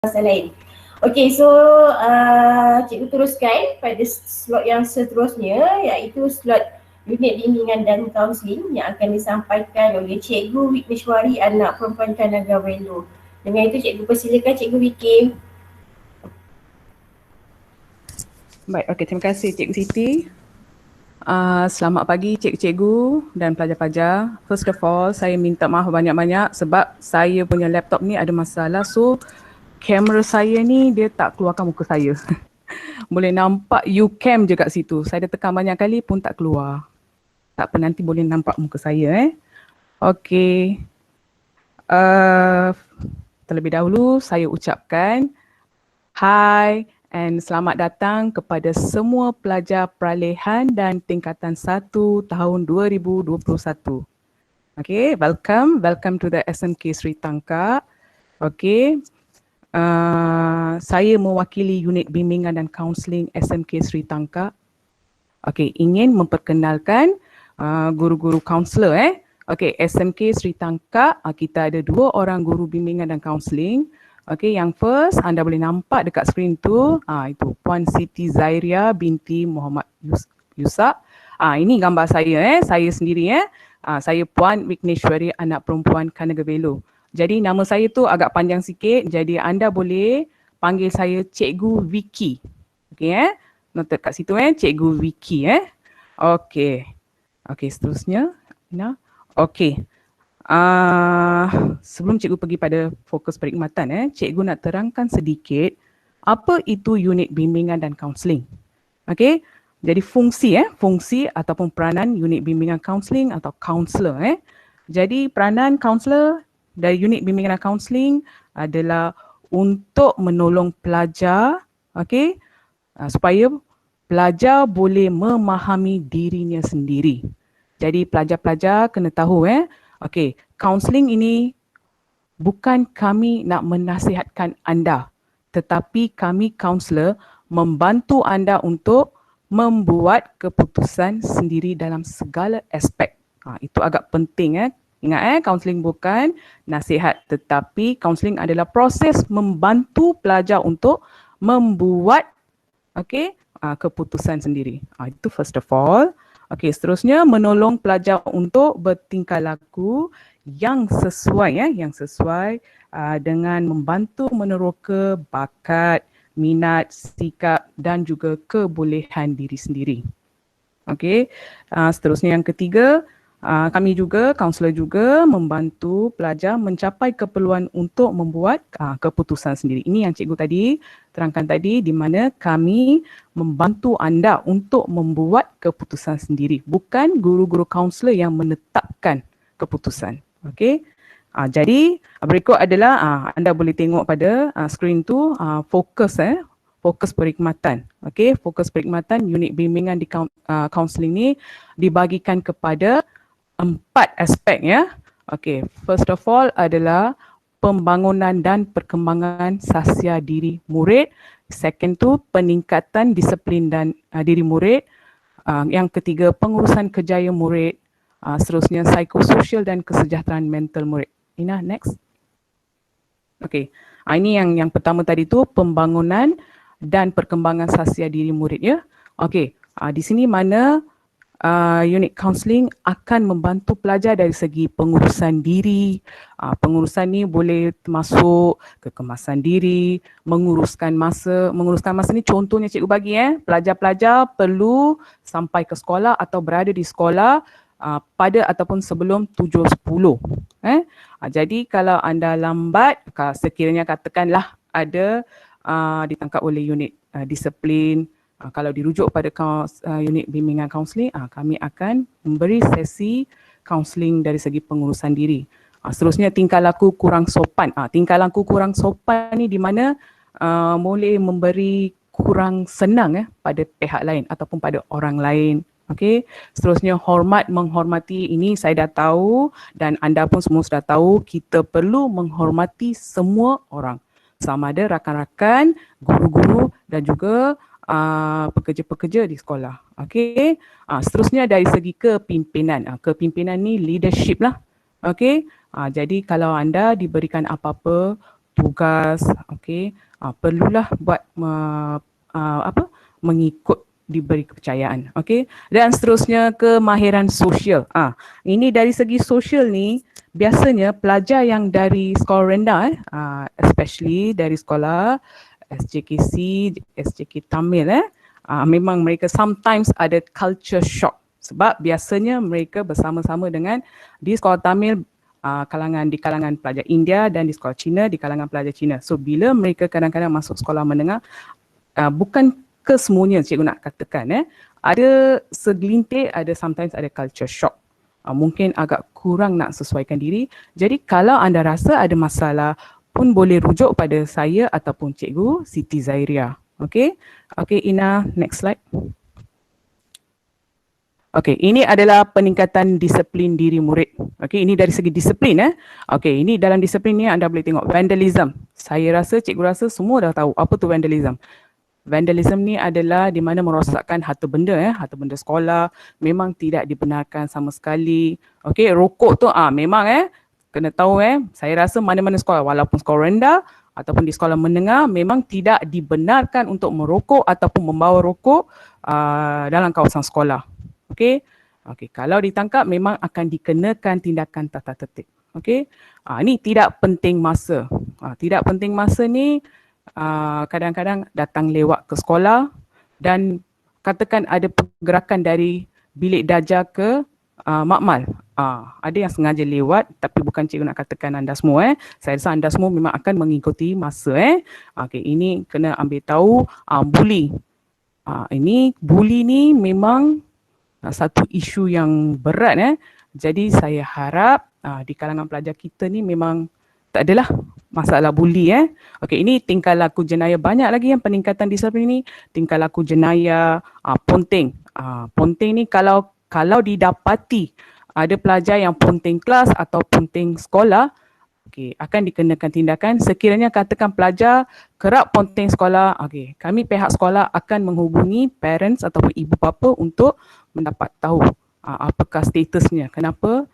pasal lain. Okey, so cikgu teruskan pada slot yang seterusnya, iaitu slot unit bimbingan dan kaunseling yang akan disampaikan oleh Cikgu Wikneshwari Anak Perempuan Kanagawelo. Dengan itu cikgu persilakan Cikgu Wiki. Baik, okey, terima kasih Cikgu Siti. Selamat pagi cikgu-cikgu dan pelajar-pelajar. First of all, saya minta maaf banyak-banyak sebab saya punya laptop ni ada masalah. So, kamera saya ni dia tak keluarkan muka saya. Boleh nampak UCam je kat situ. Saya dah tekan banyak kali pun tak keluar. Tak apa, nanti boleh nampak muka saya. Okey. Terlebih dahulu saya ucapkan hai and selamat datang kepada semua pelajar peralihan dan tingkatan 1 tahun 2021. Okay, welcome to the SMK Sri Tangka. Okay, saya mewakili unit bimbingan dan kaunseling SMK Sri Tangka. Okay, ingin memperkenalkan guru-guru kaunselor. Okay, SMK Sri Tangka, kita ada 2 orang guru bimbingan dan kaunseling. Okay, yang first anda boleh nampak dekat skrin tu, itu Puan Siti Zairia binti Muhammad Yusak. Ini gambar saya, saya sendiri. Saya Puan Wikneshwari Anak Perempuan Kanagawelo. Jadi nama saya tu agak panjang sikit, jadi anda boleh panggil saya Cikgu Wiki. Okay, note kat situ Cikgu Wiki. Okay, seterusnya. Okay. Sebelum cikgu pergi pada fokus perkhidmatan, cikgu nak terangkan sedikit apa itu unit bimbingan dan kaunseling. Okey, jadi fungsi ataupun peranan unit bimbingan kaunseling atau kaunselor. Jadi peranan kaunselor dari unit bimbingan dan kaunseling adalah untuk menolong pelajar, supaya pelajar boleh memahami dirinya sendiri. Jadi pelajar-pelajar kena tahu okey, kaunseling ini bukan kami nak menasihatkan anda, tetapi kami kaunselor membantu anda untuk membuat keputusan sendiri dalam segala aspek. Itu agak penting. Ingat kaunseling bukan nasihat, tetapi kaunseling adalah proses membantu pelajar untuk membuat keputusan sendiri. Itu first of all. Okey, seterusnya menolong pelajar untuk bertingkah laku yang sesuai dengan membantu meneroka bakat, minat, sikap dan juga kebolehan diri sendiri. Okey, seterusnya yang ketiga, kami juga, kaunselor juga membantu pelajar mencapai keperluan untuk membuat keputusan sendiri. Ini yang cikgu tadi terangkan tadi, di mana kami membantu anda untuk membuat keputusan sendiri. Bukan guru-guru kaunselor yang menetapkan keputusan. Okey. Jadi berikut adalah anda boleh tengok pada skrin tu fokus perkhidmatan. Okey, fokus perkhidmatan unit bimbingan di kaunseling ni dibagikan kepada 4 aspek Okey, first of all adalah pembangunan dan perkembangan sahsia diri murid. Second tu peningkatan disiplin dan diri murid. Yang ketiga pengurusan kerjaya murid. Seterusnya psikososial dan kesejahteraan mental murid. Ina, next. Okey, ini yang pertama tadi tu pembangunan dan perkembangan sahsia diri murid Okey, di sini mana unit kaunseling akan membantu pelajar dari segi pengurusan diri. Pengurusan ni boleh termasuk kekemasan diri, menguruskan masa. Menguruskan masa ni contohnya cikgu bagi pelajar-pelajar perlu sampai ke sekolah atau berada di sekolah pada ataupun sebelum 7.10. Jadi kalau anda lambat, sekiranya katakanlah ada ditangkap oleh unit disiplin, kalau dirujuk pada unit bimbingan kaunseling, kami akan memberi sesi kaunseling dari segi pengurusan diri. Seterusnya tingkah laku kurang sopan. Tingkah laku kurang sopan ni di mana boleh memberi kurang senang pada pihak lain ataupun pada orang lain. Okey. Seterusnya hormat menghormati, ini saya dah tahu dan anda pun semua sudah tahu, kita perlu menghormati semua orang. Sama ada rakan-rakan, guru-guru dan juga pekerja-pekerja di sekolah. Okey. Seterusnya dari segi kepimpinan. Kepimpinan ni leadership lah. Okey. Jadi kalau anda diberikan apa-apa tugas, okey, perlulah buat mengikut diberi kepercayaan, okey. Dan seterusnya kemahiran sosial. Ini dari segi sosial ni biasanya pelajar yang dari sekolah rendah especially dari sekolah SJKC, SJK Tamil memang mereka sometimes ada culture shock sebab biasanya mereka bersama-sama dengan di sekolah Tamil di kalangan pelajar India dan di sekolah Cina di kalangan pelajar Cina. So bila mereka kadang-kadang masuk sekolah menengah, bukan kesemuanya cikgu nak katakan ada segelintir, sometimes ada culture shock. Mungkin agak kurang nak sesuaikan diri. Jadi kalau anda rasa ada masalah pun boleh rujuk pada saya ataupun cikgu Siti Zairia. Okey. Okey Ina, next slide. Okey, ini adalah peningkatan disiplin diri murid. Okey, ini dari segi disiplin Okey, ini dalam disiplin ni anda boleh tengok vandalism. Saya rasa, cikgu rasa semua dah tahu apa tu vandalism. Vandalism ni adalah di mana merosakkan harta benda harta benda sekolah memang tidak dibenarkan sama sekali. Okey, rokok tu memang kena tahu saya rasa mana-mana sekolah walaupun sekolah rendah ataupun di sekolah menengah memang tidak dibenarkan untuk merokok ataupun membawa rokok dalam kawasan sekolah. Okey. Okey, kalau ditangkap memang akan dikenakan tindakan tata tertib. Okey. Ini tidak penting masa. Tidak penting masa ni kadang-kadang datang lewat ke sekolah dan katakan ada pergerakan dari bilik darjah ke makmal. Ada yang sengaja lewat tapi bukan cikgu nak katakan anda semua Saya rasa anda semua memang akan mengikuti masa Okey, ini kena ambil tahu bully. Ini bully ni memang satu isu yang berat Jadi saya harap di kalangan pelajar kita ni memang tak adalah masalah bully Okey, ini tingkah laku jenayah, banyak lagi yang peningkatan disiplin ni. Tingkah laku jenayah, ponteng. Ponteng ni kalau didapati ada pelajar yang ponteng kelas atau ponteng sekolah, okey, akan dikenakan tindakan. Sekiranya katakan pelajar kerap ponteng sekolah, okey, kami pihak sekolah akan menghubungi parents ataupun ibu bapa untuk mendapat tahu apakah statusnya, kenapa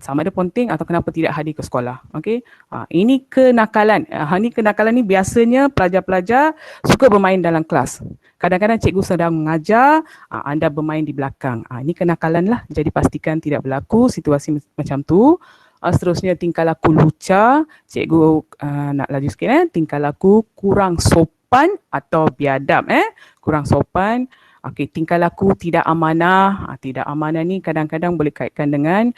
sama ada ponteng atau kenapa tidak hadir ke sekolah. Okey, ini kenakalan. Ini kenakalan ni biasanya pelajar-pelajar suka bermain dalam kelas. Kadang-kadang cikgu sedang mengajar, anda bermain di belakang. Ini kenakalan lah. Jadi pastikan tidak berlaku situasi macam tu. Seterusnya tingkah laku lucah. Cikgu nak laju sikit tingkah laku kurang sopan atau biadab kurang sopan. Okey, tingkah laku tidak amanah. Tidak amanah ni kadang-kadang boleh kaitkan dengan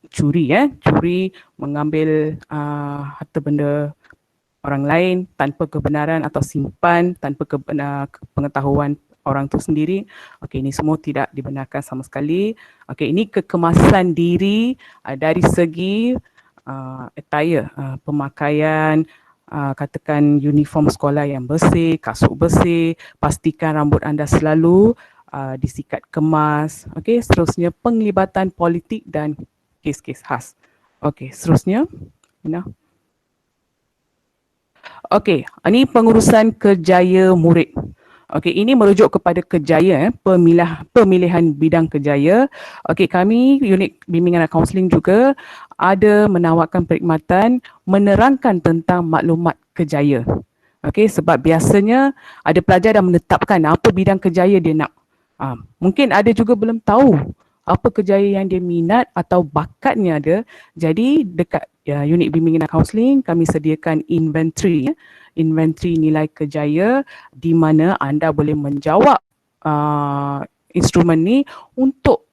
curi curi, mengambil harta benda orang lain tanpa kebenaran atau simpan tanpa pengetahuan orang tu sendiri. Okey, ini semua tidak dibenarkan sama sekali. Okey, ini kekemasan diri dari segi attire, pemakaian, katakan uniform sekolah yang bersih, kasut bersih, pastikan rambut anda selalu disikat kemas. Okey, seterusnya penglibatan politik dan kes-kes khas. Okey, seterusnya. Okey, ini pengurusan kerjaya murid. Okey, ini merujuk kepada kerjaya, pemilihan bidang kerjaya. Okey, kami unit bimbingan dan kaunseling juga ada menawarkan perkhidmatan menerangkan tentang maklumat kerjaya. Okey, sebab biasanya ada pelajar dah menetapkan apa bidang kerjaya dia nak. Mungkin ada juga belum tahu apa kerjaya yang dia minat atau bakatnya ada. Jadi dekat unit bimbingan dan kaunseling kami sediakan inventory nilai kerjaya di mana anda boleh menjawab instrumen ni untuk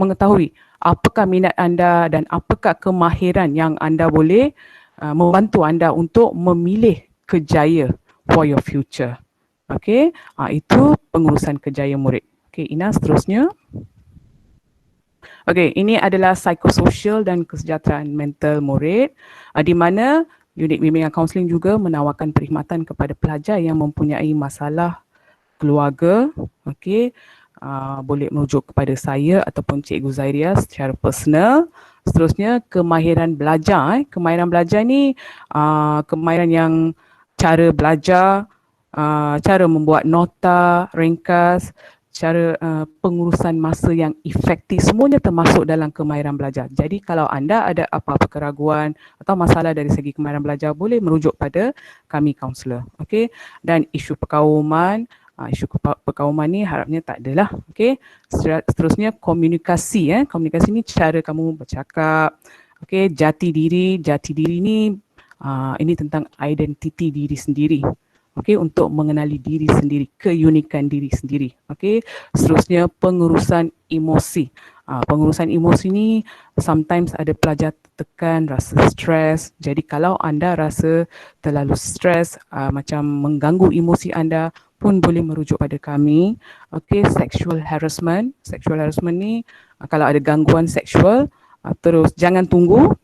mengetahui apakah minat anda dan apakah kemahiran yang anda boleh membantu anda untuk memilih kerjaya for your future. Okey, itu pengurusan kerjaya murid. Okey, Ina, seterusnya. Okey, ini adalah psikososial dan kesejahteraan mental murid di mana unit bimbingan kaunseling juga menawarkan perkhidmatan kepada pelajar yang mempunyai masalah keluarga. Okey, boleh merujuk kepada saya ataupun Cikgu Zairia secara personal. Seterusnya kemahiran belajar. Kemahiran belajar ni kemahiran yang cara belajar, cara membuat nota, ringkas, cara pengurusan masa yang efektif, semuanya termasuk dalam kemahiran belajar. Jadi kalau anda ada apa-apa keraguan atau masalah dari segi kemahiran belajar, boleh merujuk pada kami kaunselor. Okey, dan isu perkauman, perkauman ni harapnya tak adalah. Okey, seterusnya komunikasi. Komunikasi ni cara kamu bercakap. Okey, jati diri ni ini tentang identiti diri sendiri. Okey, untuk mengenali diri sendiri, keunikan diri sendiri. Okey, seterusnya pengurusan emosi. Pengurusan emosi ni sometimes ada pelajar tertekan, rasa stres. Jadi kalau anda rasa terlalu stres, macam mengganggu emosi anda, pun boleh merujuk pada kami. Okey, sexual harassment. Sexual harassment ni kalau ada gangguan seksual, terus jangan tunggu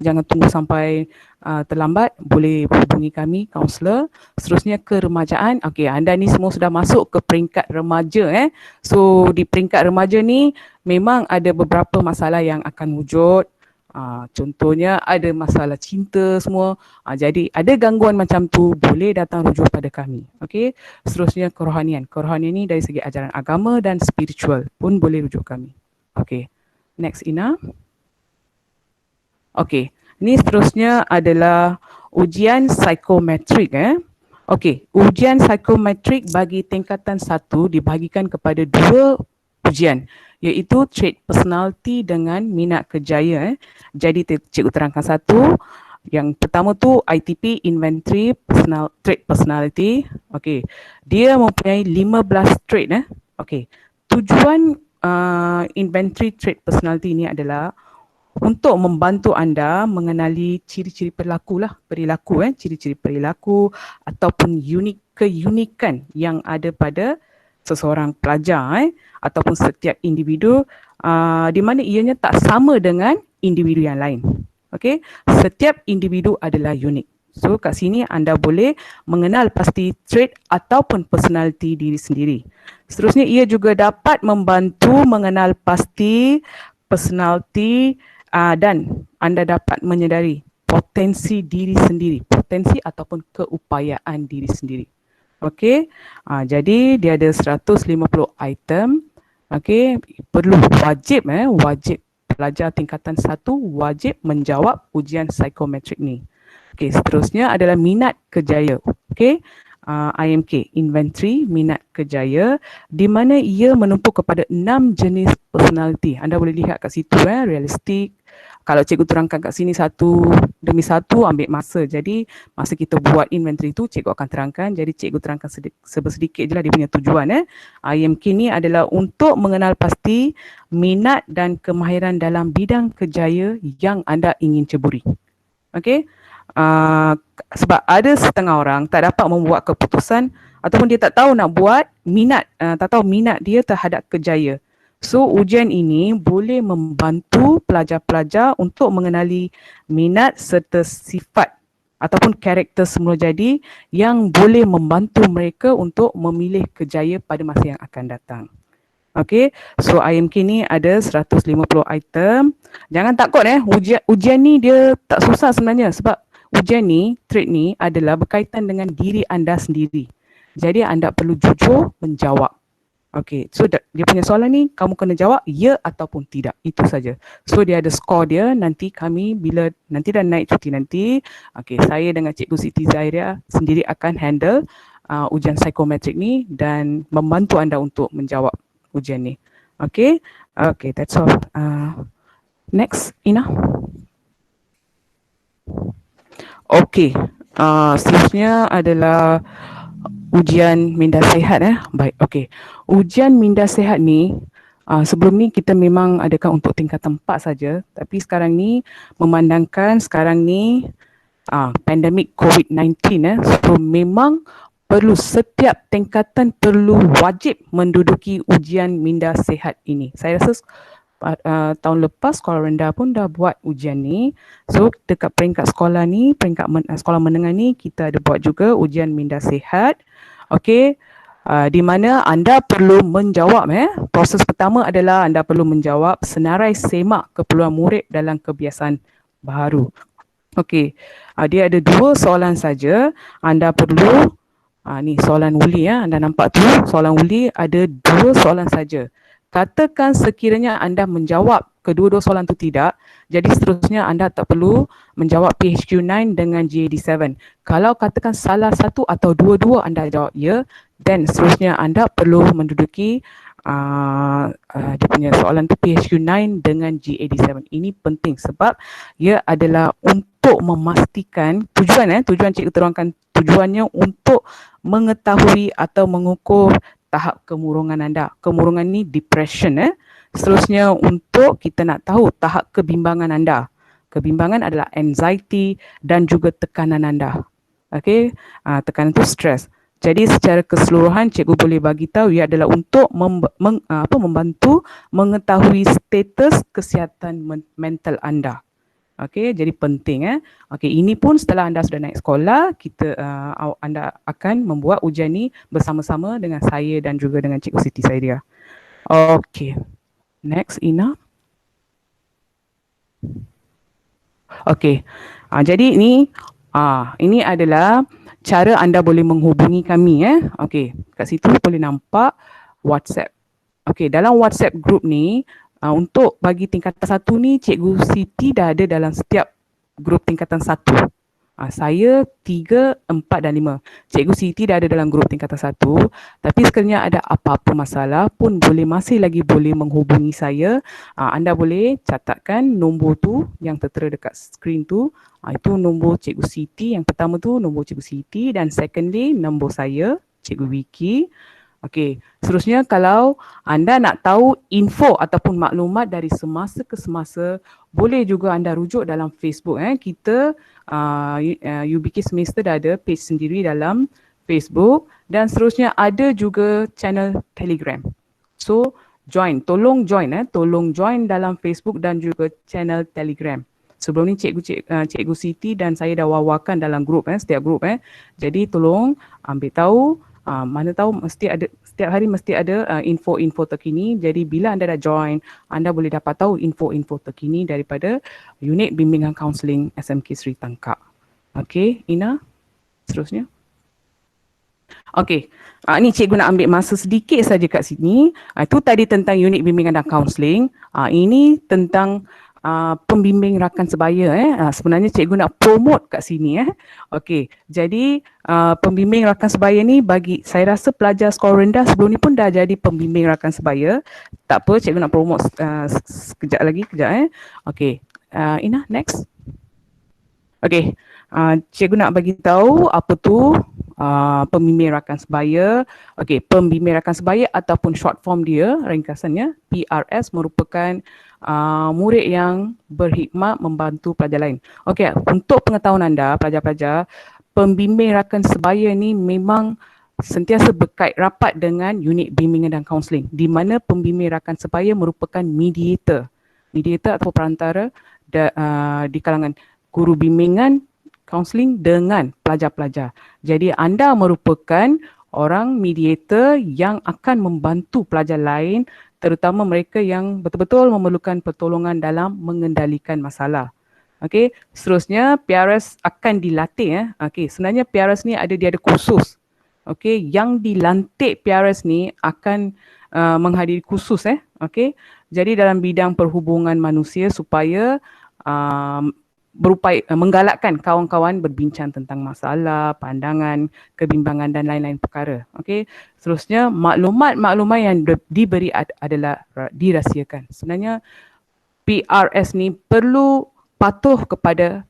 sampai terlambat, boleh hubungi kami kaunselor. Seterusnya keremajaan. Okey, anda ni semua sudah masuk ke peringkat remaja. So di peringkat remaja ni memang ada beberapa masalah yang akan wujud. Contohnya ada masalah cinta semua. Jadi ada gangguan macam tu, boleh datang rujuk pada kami. Okey. Seterusnya kerohanian. Kerohanian ni dari segi ajaran agama dan spiritual pun boleh rujuk kami. Okey. Next, Ina. Okey, ni seterusnya adalah ujian psikometrik. Okey, ujian psikometrik bagi tingkatan 1 dibahagikan kepada 2 ujian, iaitu trait personality dengan minat kerjaya. Jadi cikgu terangkan satu. Yang pertama tu ITP, Inventory Trait Personality. Okey, dia mempunyai 15 trait. Okey, tujuan Inventory Trait Personality ni adalah untuk membantu anda mengenali ciri-ciri perilaku, ciri-ciri perilaku ataupun keunikan yang ada pada seseorang pelajar ataupun setiap individu, di mana ianya tak sama dengan individu yang lain. Okey, setiap individu adalah unik. So kat sini anda boleh mengenal pasti trait ataupun personality diri sendiri. Seterusnya ia juga dapat membantu mengenal pasti personality dan anda dapat menyedari potensi diri sendiri, potensi ataupun keupayaan diri sendiri. Okey, jadi dia ada 150 item. Okey, perlu wajib pelajar tingkatan 1 wajib menjawab ujian psikometrik ni. Okey, seterusnya adalah minat kerjaya. Okey, IMK, Inventory Minat Kerjaya, di mana ia menumpuk kepada 6 jenis personality. Anda boleh lihat kat situ, realistik. Kalau cikgu terangkan kat sini satu demi satu, ambil masa. Jadi masa kita buat inventory tu, cikgu akan terangkan. Jadi cikgu terangkan sedikit je lah dia punya tujuan. IMK ni adalah untuk mengenal pasti minat dan kemahiran dalam bidang kerjaya yang anda ingin ceburi. Okey. Sebab ada setengah orang tak dapat membuat keputusan ataupun dia tak tahu nak buat minat, tak tahu minat dia terhadap kerjaya. So ujian ini boleh membantu pelajar-pelajar untuk mengenali minat serta sifat ataupun karakter semula jadi yang boleh membantu mereka untuk memilih kerjaya pada masa yang akan datang. Okey, so IMK ni ada 150 item. Jangan takut ujian ni dia tak susah sebenarnya sebab ujian ni, trait ni adalah berkaitan dengan diri anda sendiri. Jadi anda perlu jujur menjawab. Okey, so dia punya soalan ni kamu kena jawab ya ataupun tidak. Itu saja. So dia ada skor dia, nanti kami bila nanti dah naik cuti nanti, okey, saya dengan Cikgu Siti Zahira sendiri akan handle ujian psikometrik ni dan membantu anda untuk menjawab ujian ni. Okey. Okey, that's all. Next, Ina. Okey, seterusnya adalah ujian minda sihat. Baik, okey. Ujian minda sihat ni, sebelum ni kita memang adakan untuk tingkatan 4 saja, tapi sekarang ni memandangkan sekarang ni pandemik COVID-19, so memang perlu setiap tingkatan perlu wajib menduduki ujian minda sihat ini. Saya rasa tahun lepas sekolah rendah pun dah buat ujian ni. So dekat peringkat sekolah ni, peringkat sekolah menengah ni, kita ada buat juga ujian minda sihat. Okey, di mana anda perlu menjawab. Proses pertama adalah anda perlu menjawab senarai semak keperluan murid dalam kebiasaan baharu. Okey, dia ada 2 soalan saja. Anda perlu Ni soalan Uli ya. Anda nampak tu soalan Uli ada 2 soalan saja. Katakan sekiranya anda menjawab kedua-dua soalan tu tidak, jadi seterusnya anda tak perlu menjawab PHQ-9 dengan GAD-7. Kalau katakan salah satu atau dua-dua anda jawab ya, then seterusnya anda perlu menduduki dia punya soalan tu PHQ-9 dengan GAD-7. Ini penting sebab ia adalah untuk memastikan tujuan cikgu terangkan tujuannya untuk mengetahui atau mengukur tahap kemurungan anda. Kemurungan ni depression. Seterusnya untuk kita nak tahu tahap kebimbangan anda. Kebimbangan adalah anxiety dan juga tekanan anda. Okey, tekanan tu stres. Jadi secara keseluruhan cikgu boleh bagi tahu ia adalah untuk membantu mengetahui status kesihatan mental anda. Okey, jadi penting Okey, ini pun setelah anda sudah naik sekolah, anda akan membuat ujian ni bersama-sama dengan saya dan juga dengan Cikgu Siti Saidia. Okey. Next, Ina. Okey. Jadi ini adalah cara anda boleh menghubungi kami Okey, kat situ boleh nampak WhatsApp. Okey, dalam WhatsApp group ni untuk bagi tingkatan 1 ni Cikgu Siti dah ada dalam setiap grup tingkatan 1. Saya 3, 4 dan 5. Cikgu Siti dah ada dalam grup tingkatan 1. Tapi sekiranya ada apa-apa masalah pun masih lagi boleh menghubungi saya. Anda boleh catatkan nombor tu yang tertera dekat skrin tu. Itu nombor Cikgu Siti. Yang pertama tu nombor Cikgu Siti dan secondly nombor saya, Cikgu Wiki. Okey, seterusnya kalau anda nak tahu info ataupun maklumat dari semasa ke semasa, boleh juga anda rujuk dalam Facebook. Kita UBK Semester dah ada page sendiri dalam Facebook dan seterusnya ada juga channel Telegram. So tolong join dalam Facebook dan juga channel Telegram. Sebelum ni Cikgu Siti dan saya dah wawarkan dalam grup setiap grup Jadi tolong ambil tahu. Mana tahu setiap hari mesti ada info-info terkini. Jadi bila anda dah join, anda boleh dapat tahu info-info terkini daripada unit bimbingan kaunseling SMK Sri Tangkak. Okey, Ina, seterusnya. Okey, ni cikgu nak ambil masa sedikit saja kat sini. Itu tadi tentang unit bimbingan dan kaunseling. Ini tentang pembimbing rakan sebaya sebenarnya cikgu nak promote kat sini Okey, jadi pembimbing rakan sebaya ni bagi saya rasa pelajar skor rendah sebelum ni pun dah jadi pembimbing rakan sebaya. Tak apa, cikgu nak promote sekejap lagi. Okey, Ina, next. Okey, cikgu nak bagi tahu apa tu pembimbing rakan sebaya. Okey, pembimbing rakan sebaya ataupun short form dia, ringkasannya PRS merupakan murid yang berkhidmat membantu pelajar lain. Okey, untuk pengetahuan anda pelajar-pelajar, pembimbing rakan sebaya ni memang sentiasa berkait rapat dengan unit bimbingan dan kaunseling di mana pembimbing rakan sebaya merupakan mediator atau perantara di kalangan guru bimbingan kaunseling dengan pelajar-pelajar. Jadi anda merupakan orang mediator yang akan membantu pelajar lain, terutama mereka yang betul-betul memerlukan pertolongan dalam mengendalikan masalah. Okey, seterusnya PRS akan dilatih Okey, sebenarnya PRS ni dia ada kursus. Okey, yang dilantik PRS ni akan menghadiri kursus Okey. Jadi dalam bidang perhubungan manusia supaya berupaya menggalakkan kawan-kawan berbincang tentang masalah, pandangan, kebimbangan dan lain-lain perkara. Okey. Seterusnya maklumat yang diberi adalah dirahsiakan. Sebenarnya PRS ni perlu patuh kepada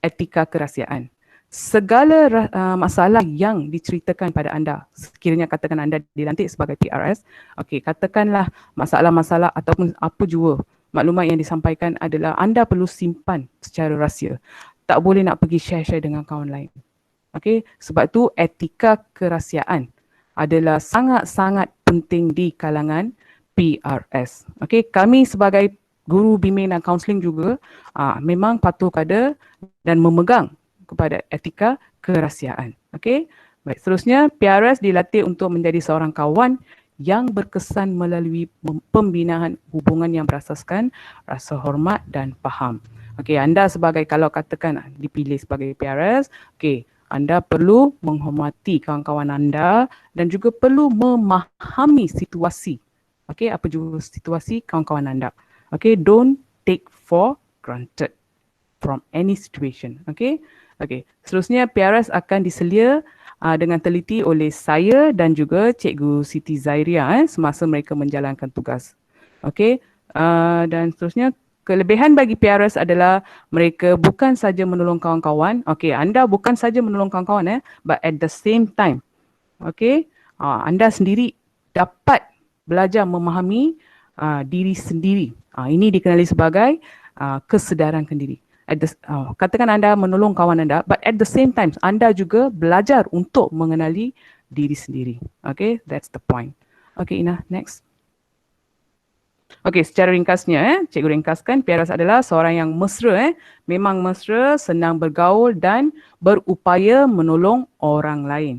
etika kerahsiaan. Segala masalah yang diceritakan pada anda, sekiranya katakan anda dilantik sebagai PRS, okey, katakanlah masalah-masalah ataupun apa jua maklumat yang disampaikan adalah anda perlu simpan secara rahsia. Tak boleh nak pergi share-share dengan kawan lain. Okey, sebab tu etika kerahsiaan adalah sangat-sangat penting di kalangan PRS. Okey, kami sebagai guru bimbing dan kaunseling juga memang patuh pada dan memegang kepada etika kerahsiaan. Okey, baik, seterusnya PRS dilatih untuk menjadi seorang kawan yang berkesan melalui pembinaan hubungan yang berasaskan rasa hormat dan faham. Okey, anda sebagai kalau katakan dipilih sebagai PRS, okey, anda perlu menghormati kawan-kawan anda dan juga perlu memahami situasi. Okay, apa juga situasi kawan-kawan anda. Okay, don't take for granted from any situation. Okay, seterusnya PRS akan diselia dengan teliti oleh saya dan juga Cikgu Siti Zairia semasa mereka menjalankan tugas. Okay, dan seterusnya kelebihan bagi PRS adalah mereka bukan saja menolong kawan-kawan. Okay, anda bukan saja menolong kawan-kawan but at the same time, okay, anda sendiri dapat belajar memahami diri sendiri. Ini dikenali sebagai kesedaran diri. Katakan anda menolong kawan anda, but at the same time anda juga belajar untuk mengenali diri sendiri. Okay, that's the point. Okay, Ina, next. Okay, secara ringkasnya, cikgu ringkaskan, PRS adalah seorang yang mesra, memang mesra, senang bergaul dan berupaya menolong orang lain.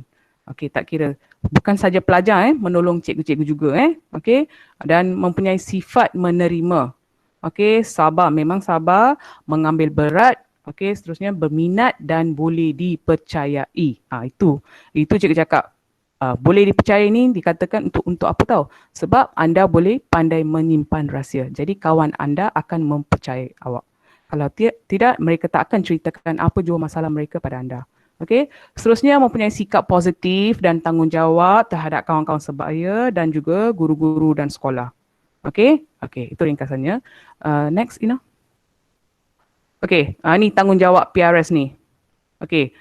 Okay, tak kira bukan saja pelajar, menolong cikgu-cikgu juga, okay, dan mempunyai sifat menerima. Okay, sabar, memang sabar, mengambil berat, okay, seterusnya berminat dan boleh dipercayai. Itu cikgu cakap. Boleh dipercaya ini dikatakan untuk apa tahu? Sebab anda boleh pandai menyimpan rahsia. Jadi kawan anda akan mempercayai awak. Kalau tidak, mereka tak akan ceritakan apa jua masalah mereka pada anda. Okey. Seterusnya mempunyai sikap positif dan tanggungjawab terhadap kawan-kawan sebaya dan juga guru-guru dan sekolah. Okey. Itu ringkasannya. Next, Ina. Okey, ni tanggungjawab PRS ni. Okey,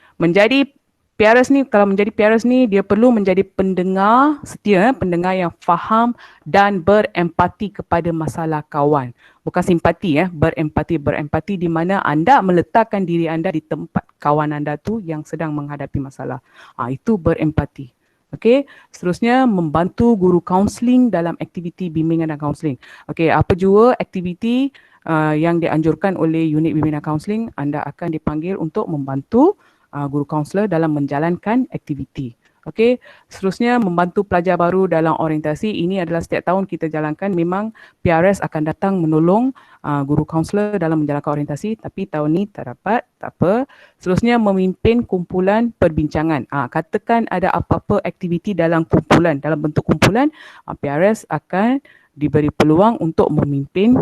kalau menjadi PRS ni, dia perlu menjadi pendengar setia, pendengar yang faham dan berempati kepada masalah kawan. Bukan simpati, berempati di mana anda meletakkan diri anda di tempat kawan anda tu yang sedang menghadapi masalah. Itu berempati. Okey, seterusnya membantu guru kaunseling dalam aktiviti bimbingan dan kaunseling. Okey, apa jua aktiviti yang dianjurkan oleh unit bimbingan kaunseling, anda akan dipanggil untuk membantu guru kaunselor dalam menjalankan aktiviti. Okey, seterusnya membantu pelajar baru dalam orientasi. Ini adalah setiap tahun kita jalankan, memang PRS akan datang menolong guru kaunselor dalam menjalankan orientasi, tapi tahun ni tak dapat, tak apa. Seterusnya memimpin kumpulan perbincangan. Katakan ada apa-apa aktiviti dalam kumpulan, dalam bentuk kumpulan, PRS akan diberi peluang untuk memimpin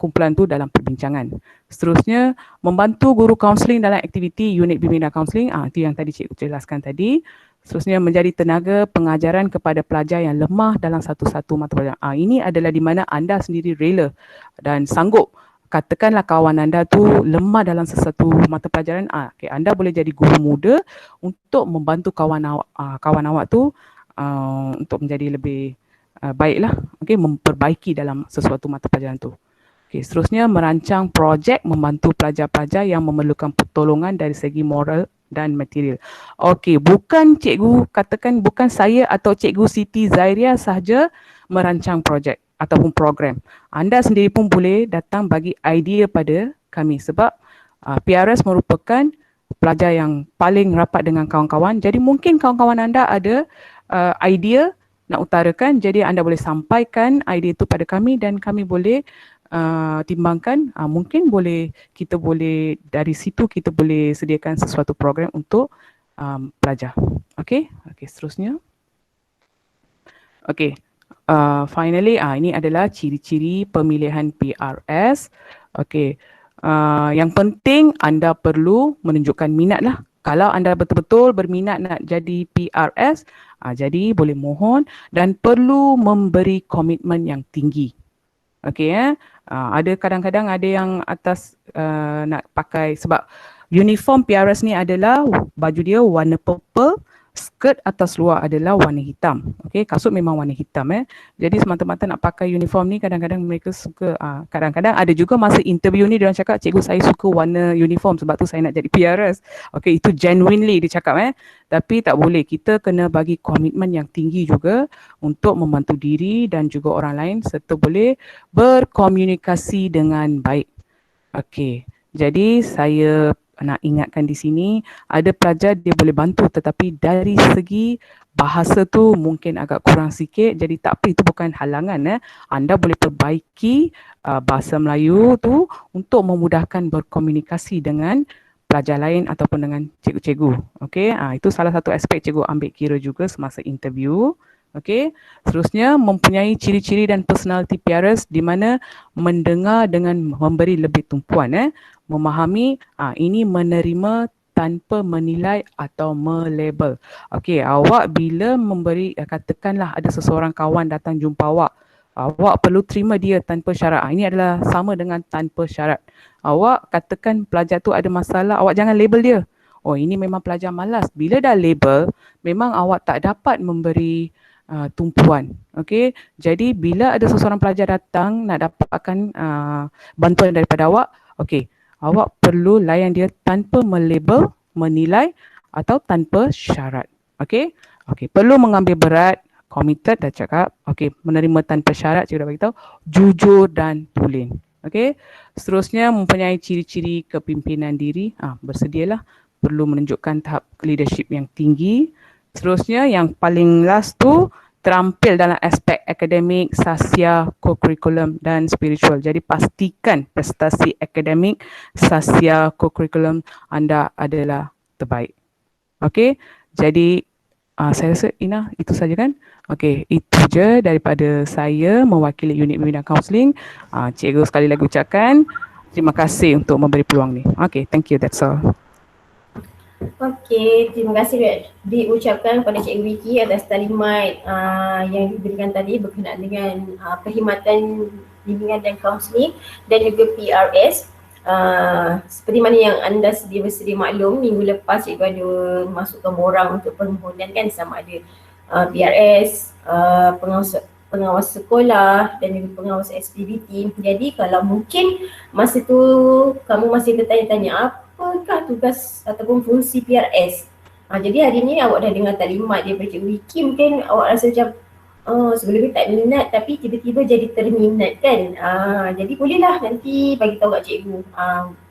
kumpulan tu dalam perbincangan. Seterusnya, membantu guru kaunseling dalam aktiviti unit bimbingan kaunseling. Itu yang tadi cikgu jelaskan tadi. Seterusnya, menjadi tenaga pengajaran kepada pelajar yang lemah dalam satu-satu mata pelajaran. Ini adalah di mana anda sendiri rela dan sanggup. Katakanlah kawan anda tu lemah dalam sesuatu mata pelajaran, anda boleh jadi guru muda untuk membantu kawan awak tu untuk menjadi lebih baiklah, memperbaiki dalam sesuatu mata pelajaran tu. Okay, seterusnya merancang projek membantu pelajar-pelajar yang memerlukan pertolongan dari segi moral dan material. Okey, bukan cikgu, katakan bukan saya atau cikgu Siti Zairia sahaja merancang projek ataupun program. Anda sendiri pun boleh datang bagi idea pada kami sebab PRS merupakan pelajar yang paling rapat dengan kawan-kawan. Jadi mungkin kawan-kawan anda ada idea nak utarakan, jadi anda boleh sampaikan idea itu pada kami dan kami boleh timbangkan, mungkin kita boleh dari situ kita boleh sediakan sesuatu program untuk pelajar. Okey, seterusnya. Okey, finally ini adalah ciri-ciri pemilihan PRS. Okey, yang penting anda perlu menunjukkan minat lah. Kalau anda betul-betul berminat nak jadi PRS, jadi boleh mohon dan perlu memberi komitmen yang tinggi. Okey, ada kadang-kadang ada yang atas nak pakai, sebab uniform PRS ni adalah baju dia warna purple, skirt atas luar adalah warna hitam. Okey, kasut memang warna hitam Jadi semata-mata nak pakai uniform ni kadang-kadang mereka suka, kadang-kadang ada juga masa interview ni dia orang cakap, cikgu saya suka warna uniform sebab tu saya nak jadi PRS. Okey, itu genuinely dia cakap Tapi tak boleh, kita kena bagi komitmen yang tinggi juga untuk membantu diri dan juga orang lain serta boleh berkomunikasi dengan baik. Okey, jadi saya nak ingatkan di sini, ada pelajar dia boleh bantu tetapi dari segi bahasa tu mungkin agak kurang sikit, jadi tak apa, itu bukan halangan Anda boleh perbaiki bahasa Melayu tu untuk memudahkan berkomunikasi dengan pelajar lain ataupun dengan cikgu-cikgu. Okey, itu salah satu aspek cikgu ambil kira juga semasa interview. Okey, seterusnya mempunyai ciri-ciri dan personality PRS di mana mendengar dengan memberi lebih tumpuan, memahami, ini menerima tanpa menilai atau melabel. Okey, awak bila memberi, katakanlah ada seseorang kawan datang jumpa awak perlu terima dia tanpa syarat. Ini adalah sama dengan tanpa syarat. Awak katakan pelajar tu ada masalah, awak jangan label dia. Oh, ini memang pelajar malas. Bila dah label, memang awak tak dapat memberi tumpuan. Okey, jadi bila ada seseorang pelajar datang nak dapatkan bantuan daripada awak, okey, awak perlu layan dia tanpa melabel, menilai atau tanpa syarat. Okey, perlu mengambil berat, committed dah cakap. Okey, menerima tanpa syarat cikgu dah beritahu, jujur dan tulen. Okey, seterusnya mempunyai ciri-ciri kepimpinan diri. Bersedialah, perlu menunjukkan tahap leadership yang tinggi. Seterusnya yang paling last tu, terampil dalam aspek akademik, sassia, co-curriculum dan spiritual. Jadi pastikan prestasi akademik, sassia, co-curriculum anda adalah terbaik. Okey, jadi saya rasa Ina itu saja kan? Okey, itu je daripada saya mewakili unit pembinaan kaunseling. Cikgu sekali lagi ucapkan terima kasih untuk memberi peluang ni. Okey, thank you, that's all. Okey, terima kasih diucapkan kepada Cikgu Vicky atas taklimat yang diberikan tadi berkenaan dengan perkhidmatan bimbingan dan kaunseling dan juga PRS. Seperti mana yang anda bersedia maklum, minggu lepas cikgu ada masukkan borang untuk permohonan kan, sama ada PRS, pengawas sekolah dan juga pengawas SPBT. Jadi kalau mungkin masa tu kamu masih bertanya-tanya apakah tugas ataupun fungsi PRS, jadi hari ni awak dah dengar taklimat daripada Cikgu Vicky, mungkin awak rasa macam sebelum ni tak minat tapi tiba-tiba jadi terminat kan. Jadi bolehlah nanti bagi tahu kat cikgu,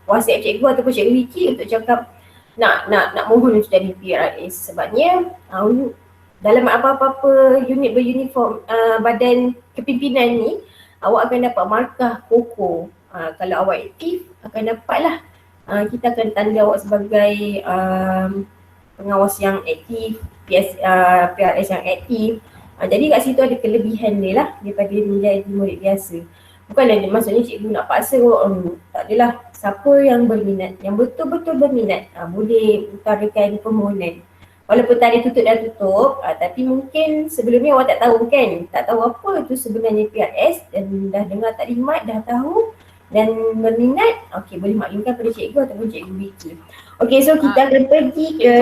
WhatsApp cikgu ataupun Cikgu Vicky untuk cakap nak mohon untuk jadi PRS. Sebabnya dalam apa-apa unit beruniform badan kepimpinan ni, awak akan dapat markah koko. Kalau awak aktif akan dapatlah, kita akan tanda awak sebagai pengawas yang aktif, PRS yang aktif. Jadi kat situ ada kelebihan dia lah daripada menjadi murid biasa. Bukanlah maksudnya cikgu nak paksa, tak adalah. Siapa yang berminat, yang betul-betul berminat, boleh utarakan permohonan. Walaupun tadi dah tutup, tapi mungkin sebelum ni awak tak tahu kan, tak tahu apa tu sebenarnya PRS dan dah dengar taklimat, dah tahu dan berminat, okey, boleh maklumkan pada cikgu ataupun Cikgu Vicky. Okey, so kita akan pergi ke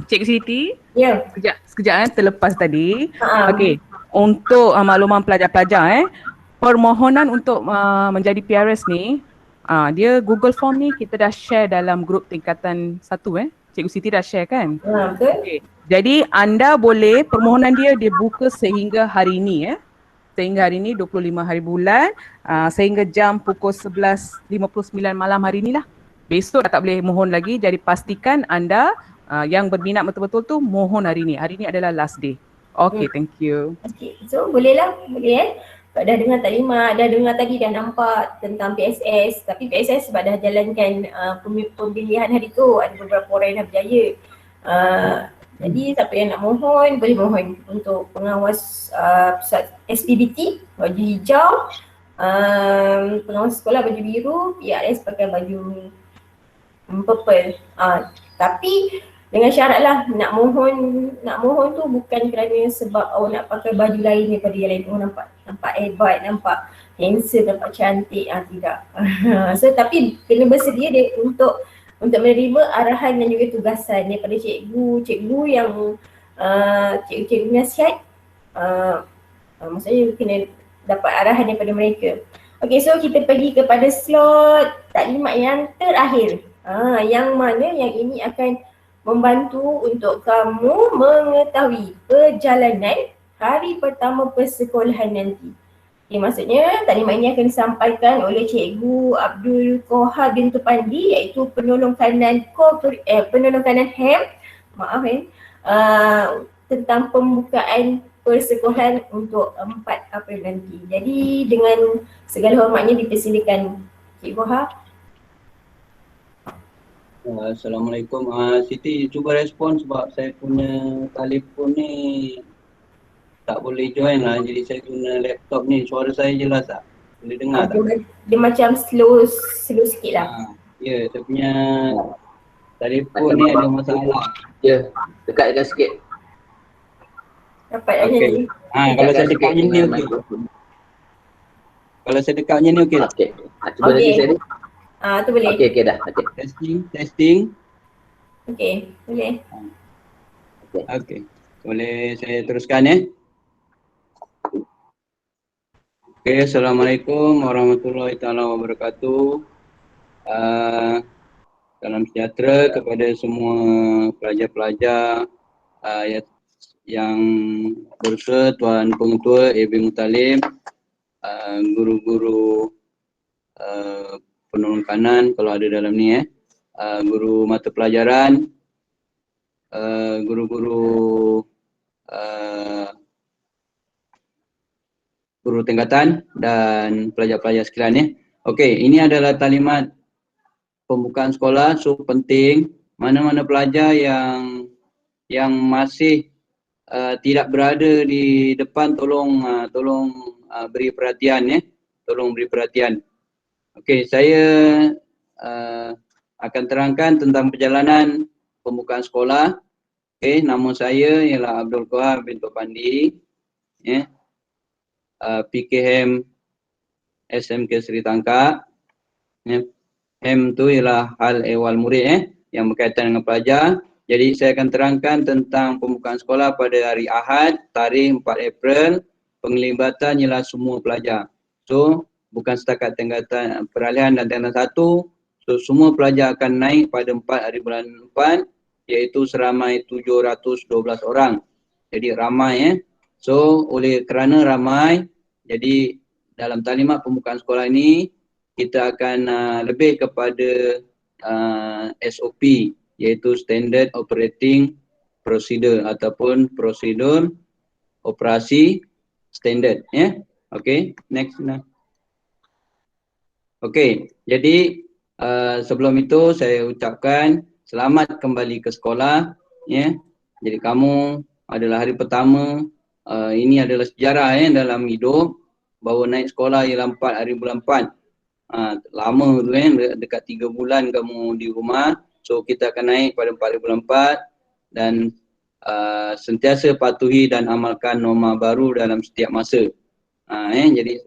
Cikgu Siti. Ya. Sekejap terlepas tadi. Okey, untuk makluman pelajar-pelajar permohonan untuk menjadi PRS ni, dia Google Form ni kita dah share dalam grup tingkatan 1 Cikgu Siti dah share kan? Betul. Okay. Jadi anda boleh, permohonan dia buka sehingga hari ini sehingga hari ini 25 hari bulan, sehingga jam pukul 11.59 malam hari ni lah. Besok dah tak boleh mohon lagi, jadi pastikan anda yang berminat betul-betul tu mohon hari ni. Hari ni adalah last day. Okay, thank you. Okay, so boleh dah dengar taklimat, dah dengar tadi, dah nampak tentang PSS, tapi PSS sebab dah jalankan pemilihan hari tu, ada beberapa orang yang dah berjaya. Jadi siapa yang nak mohon, boleh mohon untuk pengawas pusat SPBT, baju hijau, pengawas sekolah baju biru, PRS pakai baju purple. Tapi dengan syarat lah, nak mohon tu bukan kerana sebab awak nak pakai baju lain daripada yang lain. Nampak hebat, nampak handsome, nampak cantik, tidak. So tapi kena bersedia dia untuk menerima arahan dan juga tugasan daripada cikgu yang cikgu nasihat. Maksudnya kena dapat arahan daripada mereka. Okay, so kita pergi kepada slot taklimat yang terakhir. Yang mana yang ini akan membantu untuk kamu mengetahui perjalanan hari pertama persekolahan nanti. Okay, maksudnya taklimat ini akan disampaikan oleh Cikgu Abdul Kohar bintu Pandi, iaitu penolong kanan HEM, tentang pembukaan persekolahan untuk 4 April nanti. Jadi dengan segala hormatnya dipersilakan Cikgu Kohar. Assalamualaikum. Siti cuba respon sebab saya punya telefon ni tak boleh join lah. Jadi saya guna laptop ni. Suara saya jelas tak? Boleh dengar tak? Dia macam slow sikit lah. Ya, saya punya telefon ni ada masalah. Ya, dekatkan sikit. Dapat dah Okey. ni. Kalau saya dekat ni okey. Kalau saya dekat ni okey tak? Okey. Cuba lagi saya ni. Tu boleh. Okey dah. Okey. Testing. Okey, boleh. Okey. Boleh saya teruskan ya? Okey, Assalamualaikum warahmatullahi taala wabarakatuh. Salam sejahtera kepada semua pelajar-pelajar yang berusaha, Tuan Pengetua AB Mutalim, guru-guru penolong kanan kalau ada dalam ni guru mata pelajaran, guru-guru guru tingkatan dan pelajar-pelajar sekalian Okey, ini adalah talimat pembukaan sekolah. So penting mana-mana pelajar yang masih tidak berada di depan tolong beri perhatian tolong beri perhatian. Okey, saya akan terangkan tentang perjalanan pembukaan sekolah. Okey, nama saya ialah Abdul Qahar bin Topandi, PKM SMK Seri Tangkak. HEM tu ialah hal ehwal murid yang berkaitan dengan pelajar. Jadi saya akan terangkan tentang pembukaan sekolah pada hari Ahad, tarikh 4 April. Penglibatan ialah semua pelajar. So bukan setakat tingkatan peralihan dan tingkatan 1. So semua pelajar akan naik pada 4 hari bulan 4, iaitu seramai 712 orang. Jadi ramai So oleh kerana ramai, jadi dalam talimat pembukaan sekolah ini kita akan lebih kepada SOP, iaitu Standard Operating Procedure ataupun prosedur operasi standard Okey, next. Okey, jadi sebelum itu saya ucapkan selamat kembali ke sekolah Jadi kamu adalah hari pertama, ini adalah sejarah dalam hidup bahawa naik sekolah ialah 4 hari bulan 4. Lama tu dekat 3 bulan kamu di rumah. So kita akan naik pada 4 hari bulan 4 dan sentiasa patuhi dan amalkan norma baru dalam setiap masa. Jadi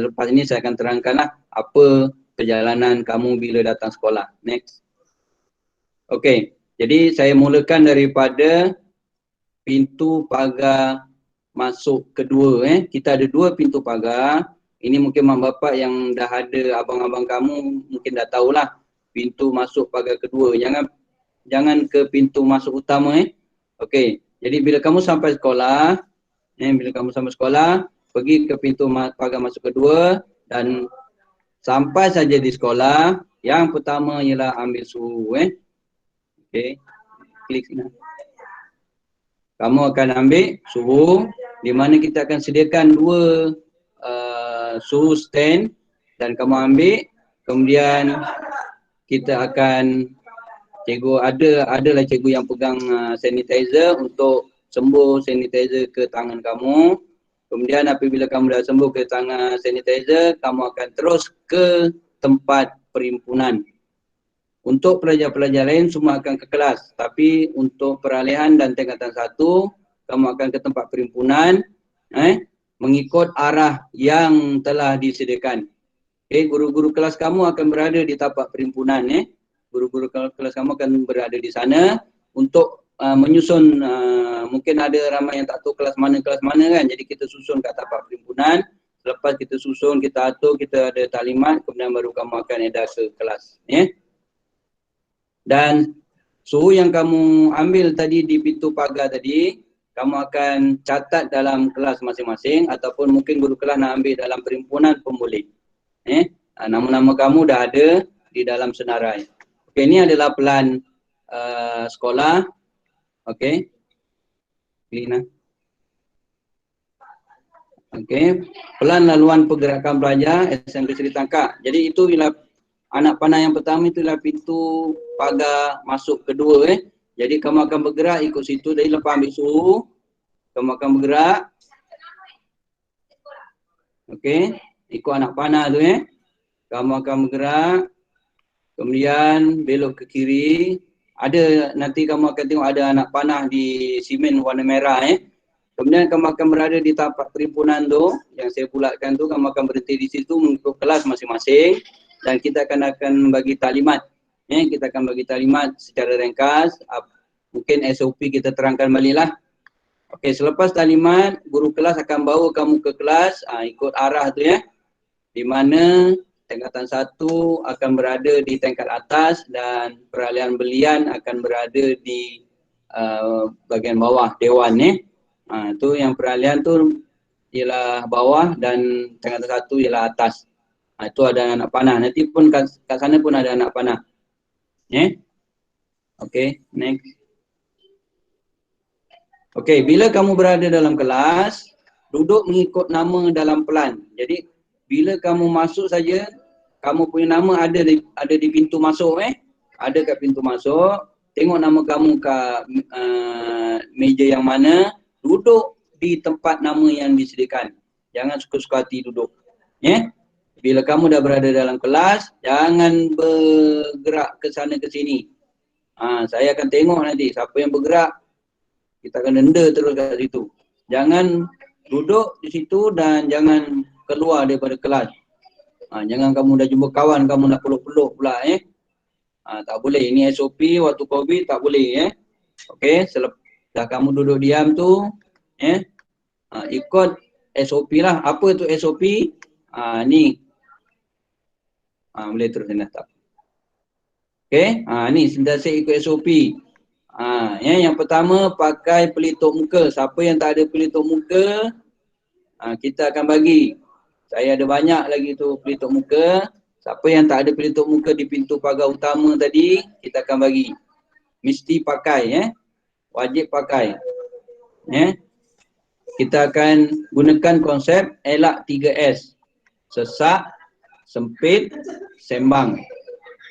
lepas ini saya akan terangkanlah apa perjalanan kamu bila datang sekolah. Next. Okey, jadi saya mulakan daripada pintu pagar masuk kedua. Kita ada 2 pintu pagar. Ini mungkin mak bapak yang dah ada, abang-abang kamu mungkin dah tahulah pintu masuk pagar kedua. Jangan ke pintu masuk utama. Okey, jadi bila kamu sampai sekolah, pergi ke pintu pagar masuk kedua dan sampai saja di sekolah, yang pertama ialah ambil suhu. Okey, klik sini. Kamu akan ambil suhu, di mana kita akan sediakan 2 suhu stand dan kamu ambil, kemudian kita akan adalah cikgu yang pegang sanitizer untuk sembuh sanitizer ke tangan kamu. Kemudian apabila kamu dah sembuh ke tangan sanitizer, kamu akan terus ke tempat perimpunan. Untuk pelajar-pelajar lain semua akan ke kelas, tapi untuk peralihan dan tingkatan 1, kamu akan ke tempat perimpunan mengikut arah yang telah disediakan. Okey, guru-guru kelas kamu akan berada di tapak perimpunan. Guru-guru kelas kamu akan berada di sana untuk menyusun. Mungkin ada ramai yang tak tahu kelas mana kan, jadi kita susun kat tapak perimpunan. Selepas kita susun, kita atur, kita ada talimat, kemudian baru kamu akan edah ke kelas. Dan suhu yang kamu ambil tadi di pintu pagar tadi, kamu akan catat dalam kelas masing-masing ataupun mungkin guru kelas nak ambil dalam perimpunan pun boleh. Nama-nama kamu dah ada di dalam senarai. Okey, ini adalah pelan sekolah. Okey. Lina. Okey, pelan laluan pergerakan pelajar SMK Seri Tangkak. Jadi itu ialah anak panah yang pertama itulah pintu pagar masuk kedua Jadi kamu akan bergerak ikut situ. Jadi lepas ambil suhu, kamu akan bergerak. Okey, ikut anak panah tu Kamu akan bergerak. Kemudian belok ke kiri. Ada, nanti kamu akan tengok ada anak panah di simen warna merah Kemudian kamu akan berada di tapak perimpunan tu, yang saya bulatkan tu, kamu akan berhenti di situ mengikut kelas masing-masing. Dan kita akan bagi taklimat. Kita akan bagi taklimat secara ringkas. Mungkin SOP kita terangkan balik lah. Okey, selepas taklimat, guru kelas akan bawa kamu ke kelas, ikut arah tu Di mana tingkatan 1 akan berada di tingkat atas dan peralihan belian akan berada di bahagian bawah dewan Itu yang peralihan tu ialah bawah dan tingkatan 1 ialah atas. Itu ada anak panah. Nanti pun kat sana pun ada anak panah. Okey, next. Okey, bila kamu berada dalam kelas, duduk mengikut nama dalam pelan. Jadi bila kamu masuk saja, kamu punya nama ada di pintu masuk Ada kat pintu masuk, tengok nama kamu kat meja yang mana, duduk di tempat nama yang disediakan. Jangan suka-suka hati duduk. Bila kamu dah berada dalam kelas, jangan bergerak ke sana ke sini. Saya akan tengok nanti siapa yang bergerak, kita akan denda terus kat situ. Jangan duduk di situ dan jangan keluar daripada kelas. Jangan kamu dah jumpa kawan, kamu nak peluk-peluk pula tak boleh. Ini SOP waktu COVID tak boleh Okey, selepas kamu duduk diam tu ikut SOP lah. Apa tu SOP? Ni. Boleh terus tak? Okey, ni sentiasa ikut SOP. Yang pertama pakai pelitup muka. Siapa yang tak ada pelitup muka, kita akan bagi. Saya ada banyak lagi tu pelitup muka. Siapa yang tak ada pelitup muka di pintu pagar utama tadi, kita akan bagi. Mesti pakai wajib pakai. Kita akan gunakan konsep elak 3S. Sesak, sempit, sembang.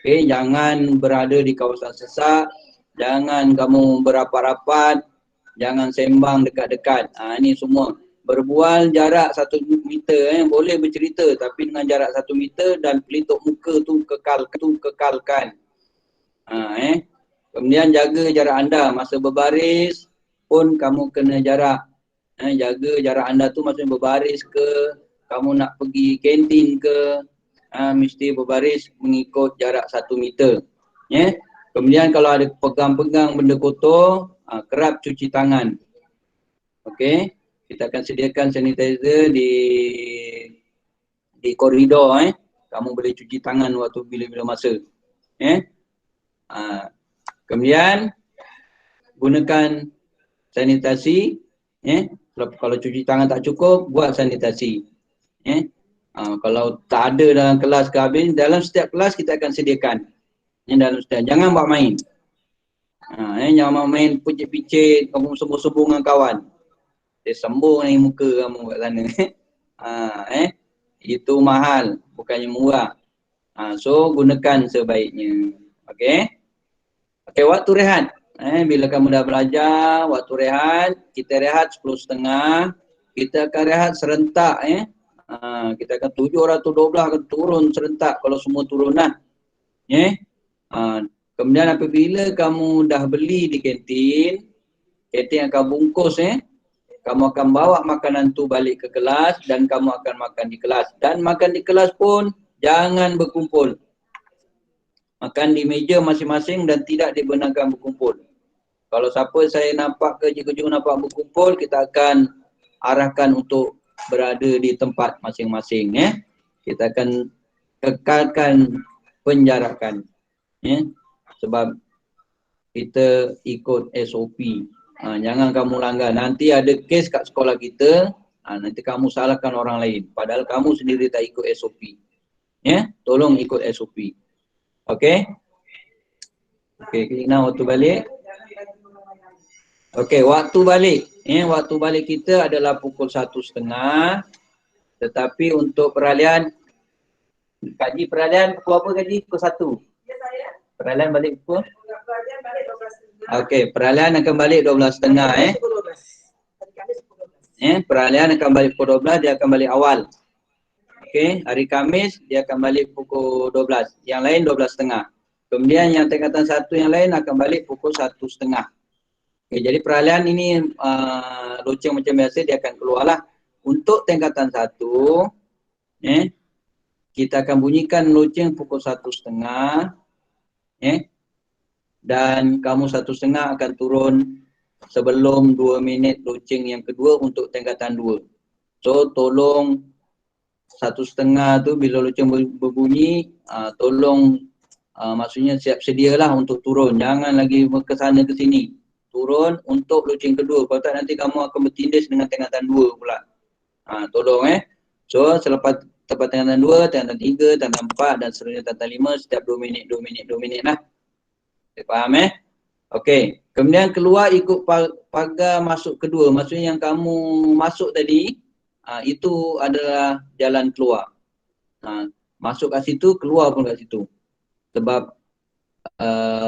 Okey, jangan berada di kawasan sesak, jangan kamu berapat-rapat, jangan sembang dekat-dekat. Ini semua. Berbual jarak 1 meter boleh bercerita tapi dengan jarak 1 meter dan pelitup muka tu kekalkan. Kemudian jaga jarak anda masa berbaris pun kamu kena jarak. Jaga jarak anda tu masa berbaris ke, kamu nak pergi kantin ke, mesti berbaris mengikut jarak 1 meter. Kemudian kalau ada pegang-pegang benda kotor, kerap cuci tangan. Okey, kita akan sediakan sanitizer di koridor Kamu boleh cuci tangan waktu bila-bila masa. Kemudian gunakan sanitasi. Kalau cuci tangan tak cukup, buat sanitasi. Kalau tak ada dalam kelas ke habis, dalam setiap kelas kita akan sediakan. Dalam setiap, jangan buat main. Jangan main picit-picit, kamu sembung-sembung dengan kawan. Dia sembung ni muka kamu kat sana. Itu mahal, bukannya murah. So gunakan sebaiknya. Okey. Okey, waktu rehat. Bila kamu dah belajar, waktu rehat, kita rehat 10.30. Kita akan rehat serentak kita akan 7 atau 12 akan turun serentak kalau semua turun lah. Kemudian apabila kamu dah beli di kantin, kantin akan bungkus kamu akan bawa makanan tu balik ke kelas dan kamu akan makan di kelas. Dan makan di kelas pun jangan berkumpul. Makan di meja masing-masing dan tidak dibenarkan berkumpul. Kalau siapa saya nampak ke cikgu nampak berkumpul, kita akan arahkan untuk berada di tempat masing-masing. Kita akan kekalkan penjarakan. Sebab kita ikut SOP. Jangan kamu langgar. Nanti ada kes kat sekolah kita, nanti kamu salahkan orang lain. Padahal kamu sendiri tak ikut SOP. Tolong ikut SOP. Okey? Okey, kita waktu balik. Okey, waktu balik. Waktu balik kita adalah pukul 1.30. Tetapi untuk peralihan Kaji peralihan pukul apa Kaji? Pukul 1. Peralihan balik pukul? Okey, peralihan akan balik 12.30 peralihan akan balik pukul 12, dia akan balik awal. Okey, hari Khamis dia akan balik pukul 12. Yang lain 12.30. Kemudian yang tingkatan 1 yang lain akan balik pukul 1.30. Okey, jadi peralihan ini loceng macam biasa dia akan keluarlah. Untuk tingkatan 1 kita akan bunyikan loceng pukul 1.30 dan kamu 1.30 akan turun sebelum 2 minit loceng yang kedua untuk tingkatan 2. So tolong 1.30 tu bila loceng berbunyi, tolong maksudnya siap sedialah untuk turun. Jangan lagi ke sana ke sini. Turun untuk loceng kedua. Kalau tak nanti kamu akan bertindis dengan tingkatan 2 pula. Tolong So selepas tepat tingkatan 2, tingkatan 3, tingkatan 4 dan seterusnya tingkatan 5 setiap 2 minit lah. Saya faham Okey. Kemudian keluar ikut pagar masuk kedua. Maksudnya yang kamu masuk tadi, itu adalah jalan keluar. Masuk kat situ, keluar pun kat situ. Sebab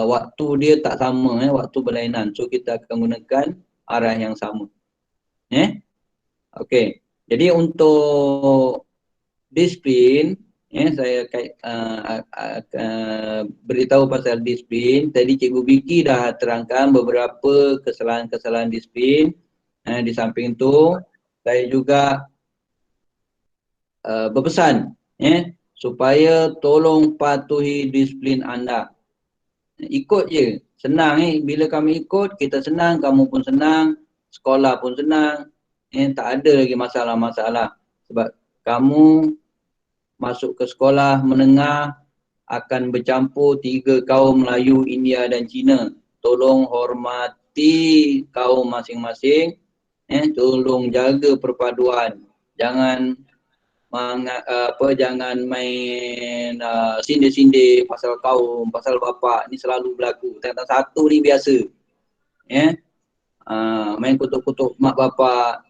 waktu dia tak sama, waktu berlainan. So kita akan gunakan arah yang sama. Okey. Jadi untuk disiplin, saya beritahu pasal disiplin. Tadi Cikgu Vicky dah terangkan beberapa kesalahan-kesalahan disiplin. Di samping itu, saya juga berpesan supaya tolong patuhi disiplin anda. Ikut je, senang bila kami ikut, kita senang, kamu pun senang, sekolah pun senang. Tak ada lagi masalah-masalah. Sebab kamu masuk ke sekolah menengah akan bercampur 3 kaum Melayu, India dan Cina. Tolong hormati kaum masing-masing. Tolong jaga perpaduan. Jangan jangan main sindir-sindir pasal kaum, pasal bapa. Ni selalu berlaku. Tingkatan 1 ni biasa. Main kutuk-kutuk mak bapa.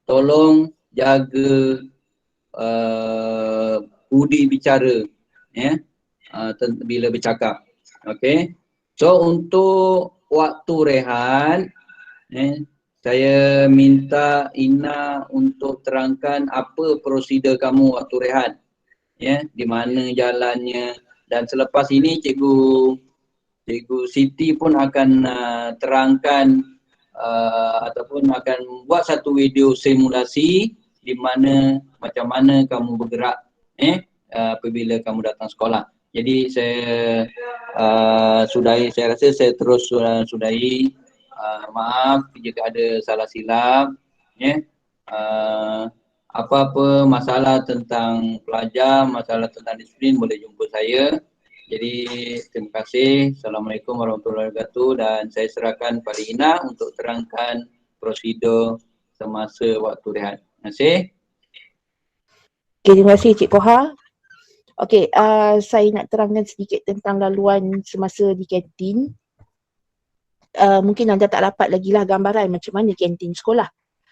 Tolong jaga budi bicara bila bercakap. Okey. So untuk waktu rehat, saya minta Ina untuk terangkan apa prosedur kamu waktu rehat. Di mana jalannya, dan selepas ini Cikgu Siti pun akan terangkan ataupun akan buat satu video simulasi di mana macam mana kamu bergerak apabila kamu datang sekolah. Jadi saya sudahi, saya rasa saya terus sudahi. Maaf jika ada salah silap. Apa-apa masalah tentang pelajar, masalah tentang disiplin boleh jumpa saya. Jadi terima kasih. Assalamualaikum warahmatullahi wabarakatuh, dan saya serahkan pada Ina untuk terangkan prosedur semasa waktu rehat. Terima kasih. Okay, terima kasih Cik Koha. Okey, saya nak terangkan sedikit tentang laluan semasa di kantin. Mungkin anda tak dapat lagi lah gambaran macam mana kantin sekolah.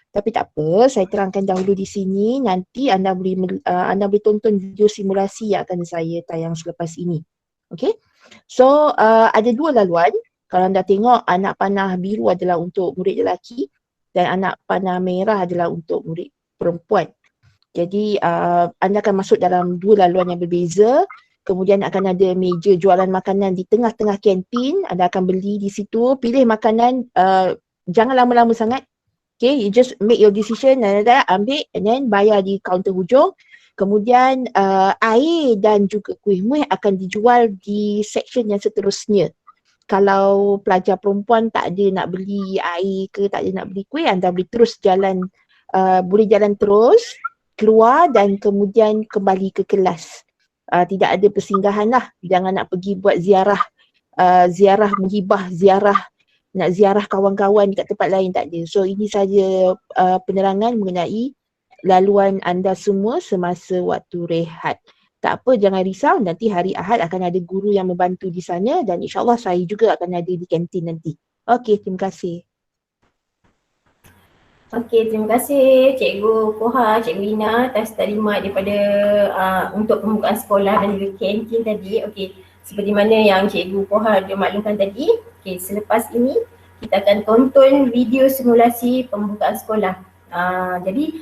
Tapi tak apa, saya terangkan dahulu di sini. Nanti anda boleh tonton video simulasi yang akan saya tayang selepas ini. Okey. So, ada 2 laluan. Kalau anda tengok, anak panah biru adalah untuk murid lelaki dan anak panah merah adalah untuk murid perempuan. Jadi anda akan masuk dalam 2 laluan yang berbeza. Kemudian akan ada meja jualan makanan di tengah-tengah kantin. Anda akan beli di situ, pilih makanan, jangan lama-lama sangat. Okay, you just make your decision, ambil and then bayar di kaunter hujung. Kemudian air dan juga kuih muih akan dijual di section yang seterusnya. Kalau pelajar perempuan tak ada nak beli air ke, tak ada nak beli kuih, anda boleh terus jalan, boleh jalan terus, keluar dan kemudian kembali ke kelas. Tidak ada persinggahan lah, jangan nak pergi buat ziarah, ziarah menghibah, nak ziarah kawan-kawan dekat tempat lain, tak ada. So ini saja penerangan mengenai laluan anda semua semasa waktu rehat. Tak apa, jangan risau, nanti hari Ahad akan ada guru yang membantu di sana dan insyaAllah saya juga akan ada di kantin nanti. Okey, terima kasih. Okey, terima kasih Cikgu Koha, Cikgu Ina atas taklimat daripada untuk pembukaan sekolah dan juga kantin tadi. Okey, seperti mana yang Cikgu Koha dia maklumkan tadi, okey, selepas ini kita akan tonton video simulasi pembukaan sekolah. Jadi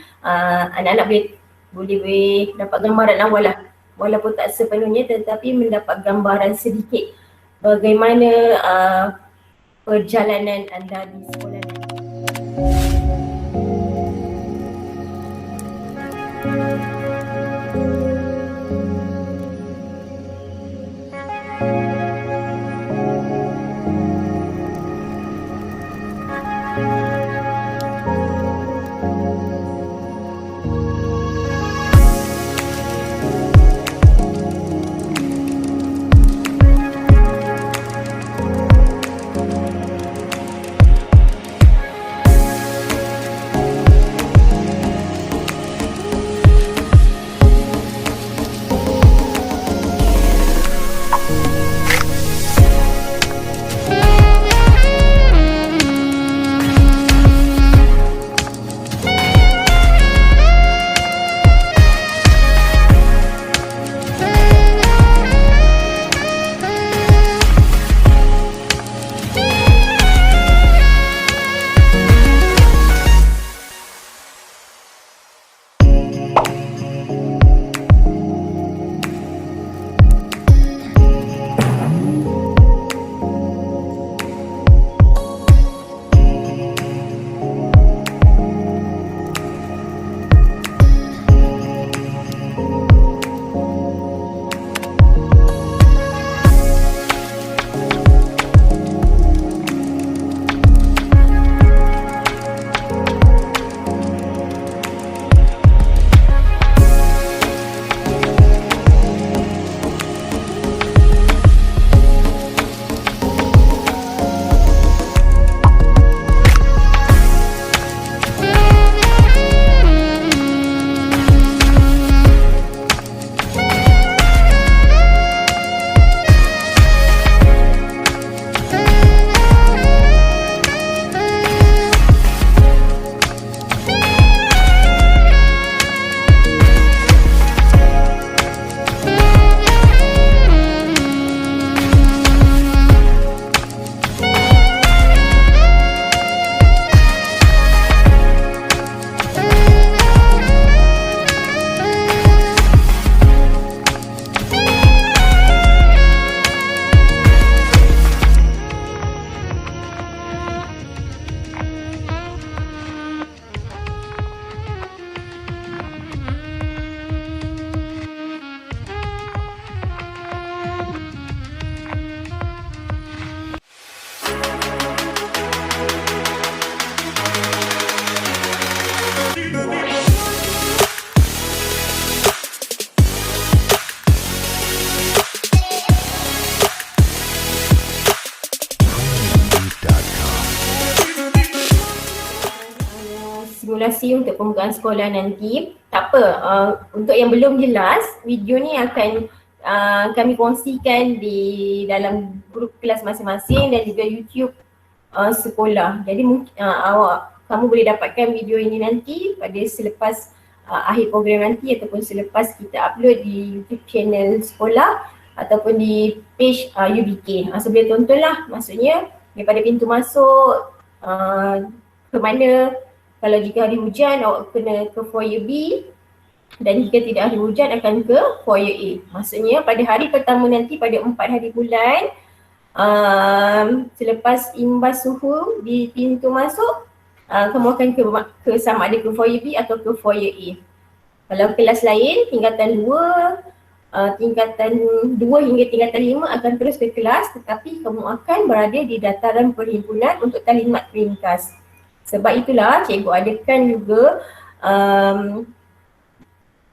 anak-anak boleh dapat gambaran awal lah, walaupun tak sepenuhnya tetapi mendapat gambaran sedikit bagaimana perjalanan anda di sekolah nanti. Simulasi untuk pembukaan sekolah nanti. Tak apa, untuk yang belum jelas, video ni akan kami kongsikan di dalam grup kelas masing-masing dan juga YouTube sekolah. Jadi kamu boleh dapatkan video ini nanti pada selepas akhir program nanti ataupun selepas kita upload di YouTube channel sekolah ataupun di page UBK. So boleh tontonlah, maksudnya daripada pintu masuk ke mana. Kalau jika hari hujan awak kena ke foyer B dan jika tidak hari hujan akan ke foyer A. Maksudnya pada hari pertama nanti pada 4 hari bulan selepas imbas suhu di pintu masuk kamu akan ke sama ada ke foyer B atau ke foyer A. Kalau kelas lain tingkatan 2 hingga tingkatan 5 akan terus ke kelas tetapi kamu akan berada di dataran perhimpunan untuk taklimat ringkas. Sebab itulah cikgu adakan juga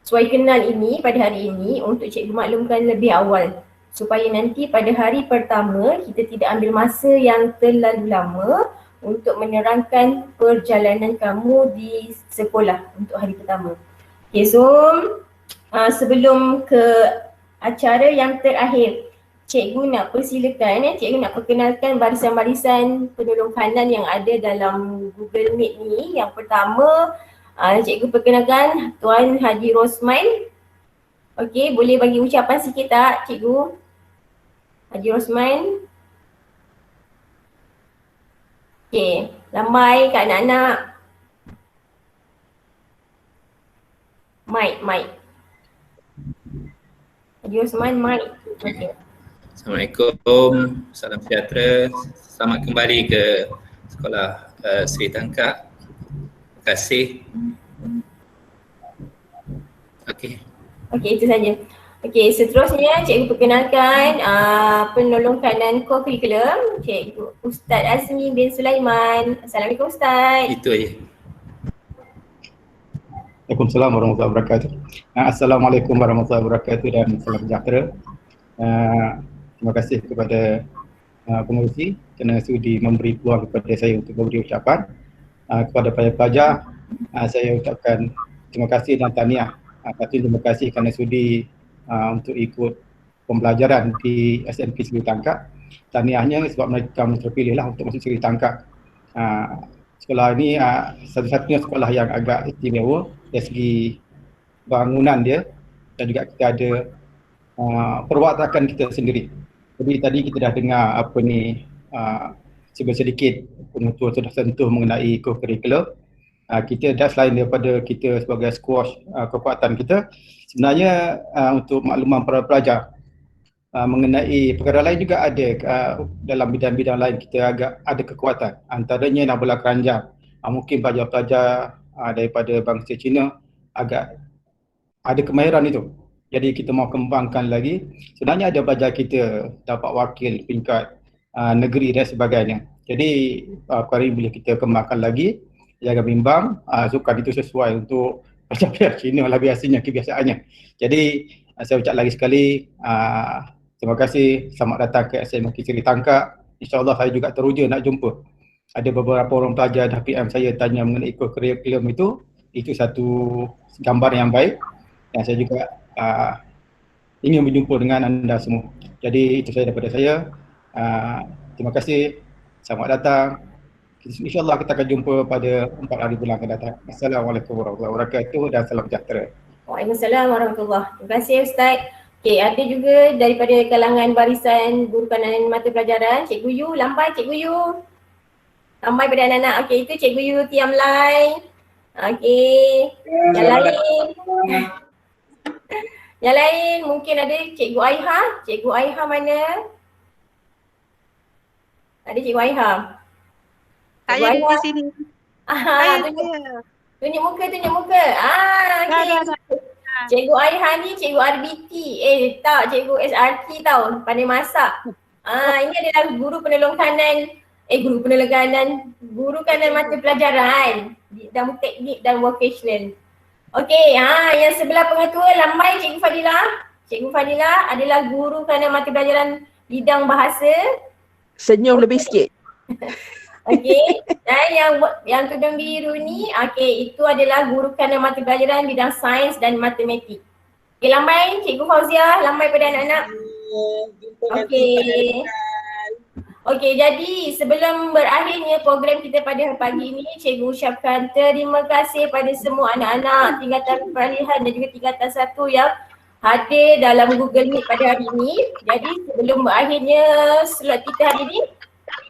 suai kenal ini pada hari ini untuk cikgu maklumkan lebih awal supaya nanti pada hari pertama kita tidak ambil masa yang terlalu lama untuk menerangkan perjalanan kamu di sekolah untuk hari pertama. Okay, so sebelum ke acara yang terakhir, cikgu nak persilakan, cikgu nak perkenalkan barisan-barisan penolong kanan yang ada dalam Google Meet ni. Yang pertama, cikgu perkenalkan Tuan Haji Rosman. Okey, boleh bagi ucapan sikit tak cikgu? Haji Rosman. Okey, lambai kat anak-anak. Mic. Haji Rosman, mic. Okey. Assalamualaikum, salam sejahtera. Selamat kembali ke sekolah Sri Tangkak. Terima kasih. Okey. Okey, itu saja. Okey, seterusnya cikgu perkenalkan penolong kanan co-curriculum, Cikgu Ustaz Azmi bin Sulaiman. Assalamualaikum Ustaz. Itu aja. Waalaikumsalam warahmatullahi wabarakatuh. Assalamualaikum warahmatullahi wabarakatuh dan salam sejahtera. Terima kasih kepada pengurusi kerana sudi memberi peluang kepada saya untuk memberi ucapan. Kepada pelajar-pelajar, saya ucapkan terima kasih dan tahniah. Terima kasih kerana sudi untuk ikut pembelajaran di SNP Sri Tangkak. Tahniahnya sebab mereka terpilih lah untuk masuk Sri Tangkak. Sekolah ini satu-satunya sekolah yang agak istimewa dari segi bangunan dia dan juga kita ada perwatakan kita sendiri. Jadi tadi kita dah dengar apa ni sedikit pengutuan sudah sentuh mengenai co-curriculum. Kita dah selain daripada kita sebagai squash kekuatan kita, sebenarnya untuk makluman para pelajar mengenai perkara lain juga ada dalam bidang-bidang lain kita agak ada kekuatan. Antaranya nak bola keranjang. Mungkin pelajar-pelajar daripada bangsa Cina agak ada kemahiran itu. Jadi kita mau kembangkan lagi. Sebenarnya ada pelajar kita dapat wakil peringkat negeri dan sebagainya. Jadi perkara ini boleh kita kembangkan lagi. Jaga bimbang, sukan itu sesuai untuk pelajar Cina lah biasanya, kebiasaannya. Jadi saya ucap lagi sekali, terima kasih, selamat datang ke SMK Sri Tangkak. InsyaAllah saya juga teruja nak jumpa. Ada beberapa orang pelajar dah PM saya tanya mengenai curriculum itu satu gambar yang baik. Dan saya juga ingin berjumpa dengan anda semua. Jadi itu saja daripada saya. Terima kasih, selamat datang. InsyaAllah kita akan jumpa pada 4 hari bulan akan datang. Assalamualaikum warahmatullahi wabarakatuh dan salam sejahtera. Waalaikumsalam warahmatullahi. Terima kasih Ustaz. Okey, ada juga daripada kalangan barisan guru kanan mata pelajaran, Cikgu Yu, lambai Cikgu Yu. Lambai pada anak-anak. Okey, itu Cikgu Yu Tiam Lai. Okey, yang lain. Yang lain mungkin ada Cikgu Aiha. Cikgu Aiha mana? Ada Cikgu Aiha. Saya di sini. Tunjuk muka. Okey. Cikgu Aiha ni cikgu RBT. Tak, cikgu SRT tau. Pandai masak. Ini adalah guru penolong kanan. Guru kanan mata pelajaran dalam teknik dan vocational. Okey, yang sebelah pengetua lambai Cikgu Fadila. Cikgu Fadila adalah guru kanan mata pelajaran bidang bahasa. Senyum lebih sikit. Okey, dan yang tudung biru ni, okey, itu adalah guru kanan mata pelajaran bidang sains dan matematik. Okey, lambai Cikgu Fauzia, lambai pada anak-anak. Okey. Okey, jadi sebelum berakhirnya program kita pada pagi ini, cikgu ucapkan terima kasih pada semua anak-anak tingkatan peralihan dan juga tingkatan 1 yang hadir dalam Google Meet pada hari ini. Jadi sebelum berakhirnya slot kita hari ini,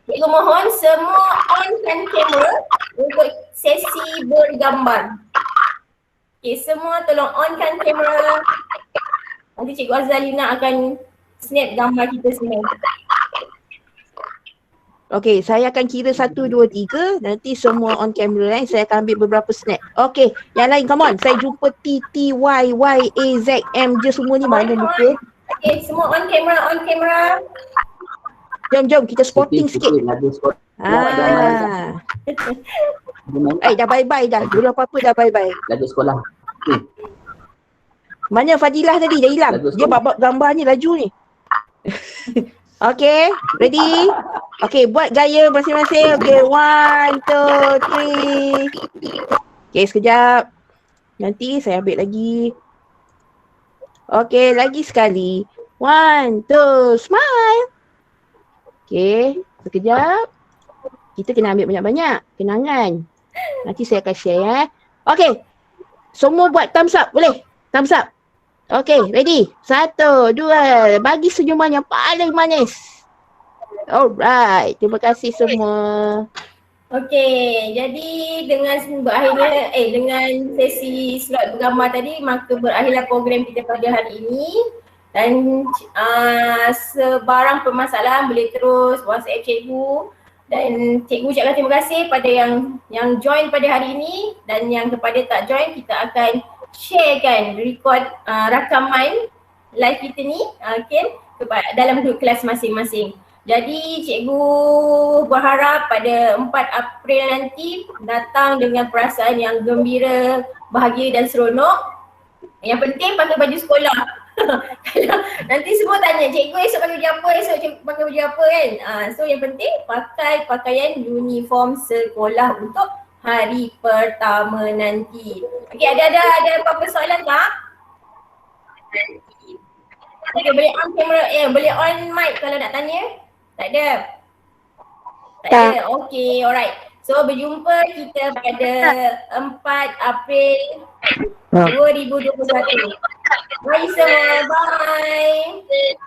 cikgu mohon semua onkan kamera untuk sesi bergambar. Okey, semua tolong onkan kamera. Nanti Cikgu Azalina akan snap gambar kita semua. Okey, saya akan kira 1, 2, 3. Nanti semua on camera saya akan ambil beberapa snap. Okey, yang lain come on. Saya jumpa T, T, Y, Y, A, Z, M je semua ni mana muka. Okey, semua on camera. Jom kita spotting sikit. Dah bye-bye dah. Belum apa-apa dah bye-bye. Lagu sekolah. Mana Fadilah tadi? Dah hilang. Dia babak gambar ni laju ni. Okay, ready? Okay, buat gaya masing-masing. Okay, 1, 2, 3. Okay, sekejap. Nanti saya ambil lagi. Okay, lagi sekali. 1, 2, smile. Okay, sekejap. Kita kena ambil banyak-banyak kenangan. Nanti saya akan share Okay, semua buat thumbs up, boleh? Thumbs up. Okay, ready? 1, 2, bagi senyuman yang paling manis. Alright, terima kasih semua. Okey, jadi dengan sesi slot bergambar tadi, maka berakhirlah program kita pada hari ini. Dan sebarang permasalahan boleh terus WhatsApp cikgu. Dan cikgu ucapkan terima kasih pada yang join pada hari ini, dan yang kepada tak join, kita akan sharekan rakaman live kita ni dalam grup kelas masing-masing. Jadi cikgu berharap pada 4 April nanti datang dengan perasaan yang gembira, bahagia dan seronok. Yang penting pakai baju sekolah. Nanti semua tanya, cikgu esok pakai baju apa, esok cikgu pakai baju apa kan. So yang penting pakai pakaian uniform sekolah untuk hari pertama nanti. Okey, ada apa-apa soalan tak? Okay, boleh on kamera, boleh on mic kalau nak tanya. Tak ada? Tak ada? Okay, alright. So berjumpa kita pada 4 April 2021. Bye semua, bye.